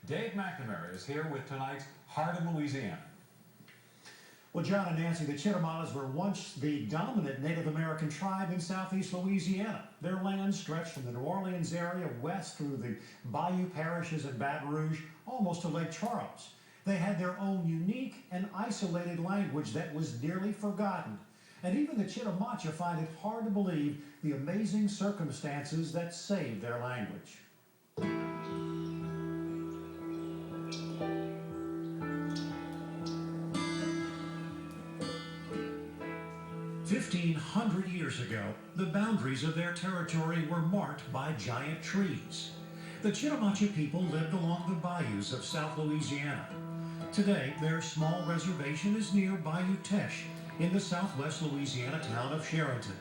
Dave McNamara is here with tonight's Heart of Louisiana. Well, John and Nancy, the Chitimacha were once the dominant Native American tribe in southeast Louisiana. Their land stretched from the New Orleans area west through the bayou parishes of Baton Rouge, almost to Lake Charles. They had their own unique and isolated language that was nearly forgotten. And even the Chitimacha find it hard to believe the amazing circumstances that saved their language. 1,500 years ago, the boundaries of their territory were marked by giant trees. The Chitimacha people lived along the bayous of South Louisiana. Today, their small reservation is near Bayou Teche in the southwest Louisiana town of Sheridan.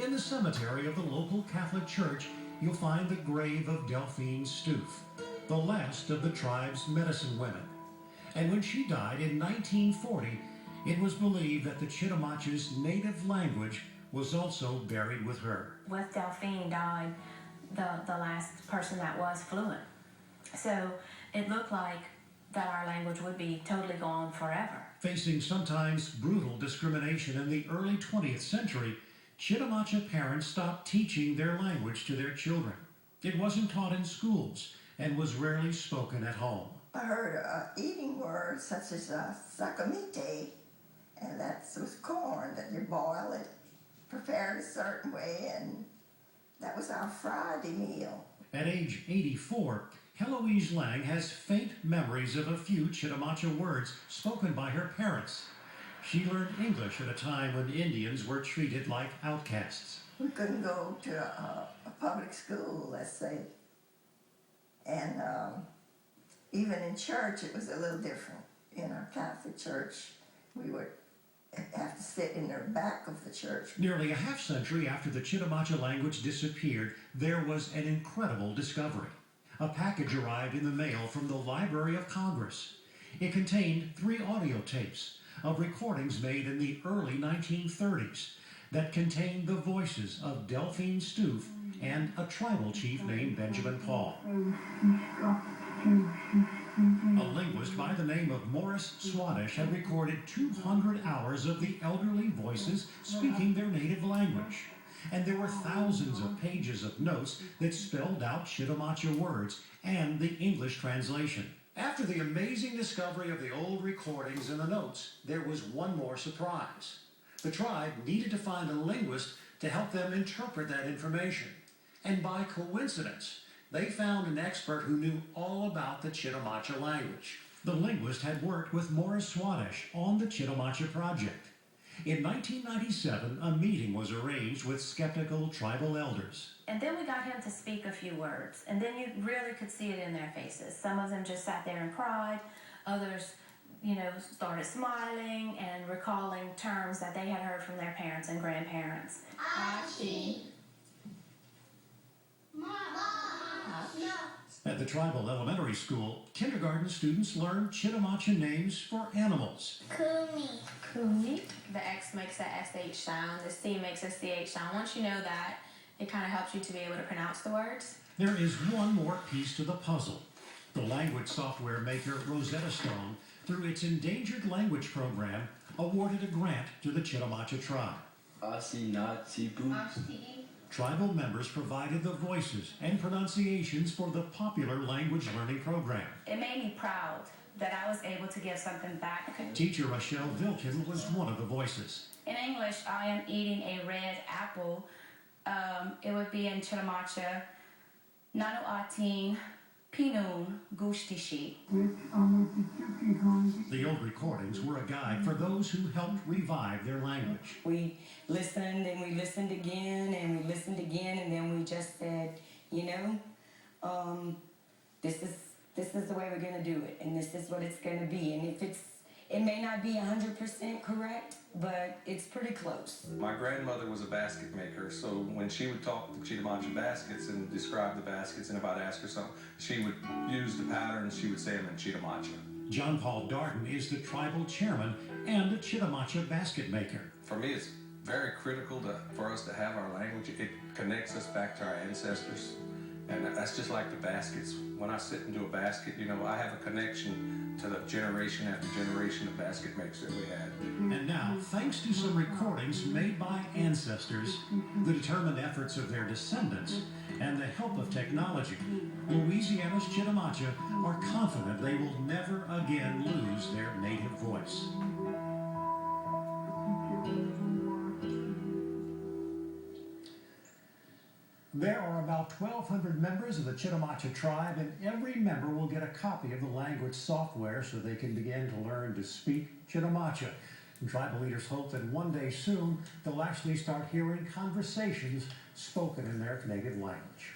In the cemetery of the local Catholic Church, you'll find the grave of Delphine Stouff, the last of the tribe's medicine women. And when she died in 1940, it was believed that the Chitimacha's native language was also buried with her. With Delphine died the last person that was fluent. So it looked like that our language would be totally gone forever. Facing sometimes brutal discrimination in the early 20th century, Chitimacha parents stopped teaching their language to their children. It wasn't taught in schools and was rarely spoken at home. I heard eating words such as sacamite, and that's with corn that you boil it, prepared a certain way, and that was our Friday meal. At age 84, Heloise Lang has faint memories of a few Chitimacha words spoken by her parents. She learned English at a time when Indians were treated like outcasts. We couldn't go to a public school, let's say, and even in church it was a little different. In our Catholic church, we would have to sit in the back of the church. Nearly a half century after the Chitimacha language disappeared, there was an incredible discovery. A package arrived in the mail from the Library of Congress. It contained 3 audio tapes of recordings made in the early 1930s that contained the voices of Delphine Stouff and a tribal chief named Benjamin Paul. A linguist by the name of Morris Swadesh had recorded 200 hours of the elderly voices speaking their native language. And there were thousands of pages of notes that spelled out Chitimacha words and the English translation. After the amazing discovery of the old recordings and the notes, there was one more surprise. The tribe needed to find a linguist to help them interpret that information. And by coincidence, they found an expert who knew all about the Chitimacha language. The linguist had worked with Morris Swadesh on the Chitimacha project. In 1997, a meeting was arranged with skeptical tribal elders. And then we got him to speak a few words, and then you really could see it in their faces. Some of them just sat there and cried. Others, started smiling and recalling terms that they had heard from their parents and grandparents. Achi. At the tribal elementary school, kindergarten students learned Chitimacha names for animals. Kumi. Kumi. The X makes a SH sound. The C makes a CH sound. Once you know that, it kind of helps you to be able to pronounce the words. There is one more piece to the puzzle. The language software maker Rosetta Stone, through its endangered language program, awarded a grant to the Chitimacha tribe. Tribal members provided the voices and pronunciations for the popular language learning program. It made me proud that I was able to give something back. Teacher Rochelle Vilkin was one of the voices. In English, I am eating a red apple. It would be in Chitimacha, Nanu Atin, Pinun, Gushtishi. The old recordings were a guide for those who helped revive their language. We listened and we listened again and we listened again, and then we just said, this is the way we're going to do it, and this is what it's going to be. And if it may not be 100% correct, but it's pretty close. My grandmother was a basket maker, so when she would talk the Chitimacha baskets and describe the baskets, and if I'd ask her something, she would use the patterns, she would say them in Chitimacha. John Paul Darden is the tribal chairman and a Chitimacha basket maker. For me, it's very critical for us to have our language. It connects us back to our ancestors, And that's just like the baskets. When I sit and do a basket, you know, I have a connection to the generation after generation of basket makers that we had. And now, thanks to some recordings made by ancestors, the determined efforts of their descendants, and the help of technology, Louisiana's Chitimacha are confident they will never again lose their native voice. There are about 1,200 members of the Chitimacha tribe, and every member will get a copy of the language software so they can begin to learn to speak Chitimacha. And tribal leaders hope that one day soon they'll actually start hearing conversations spoken in their native language.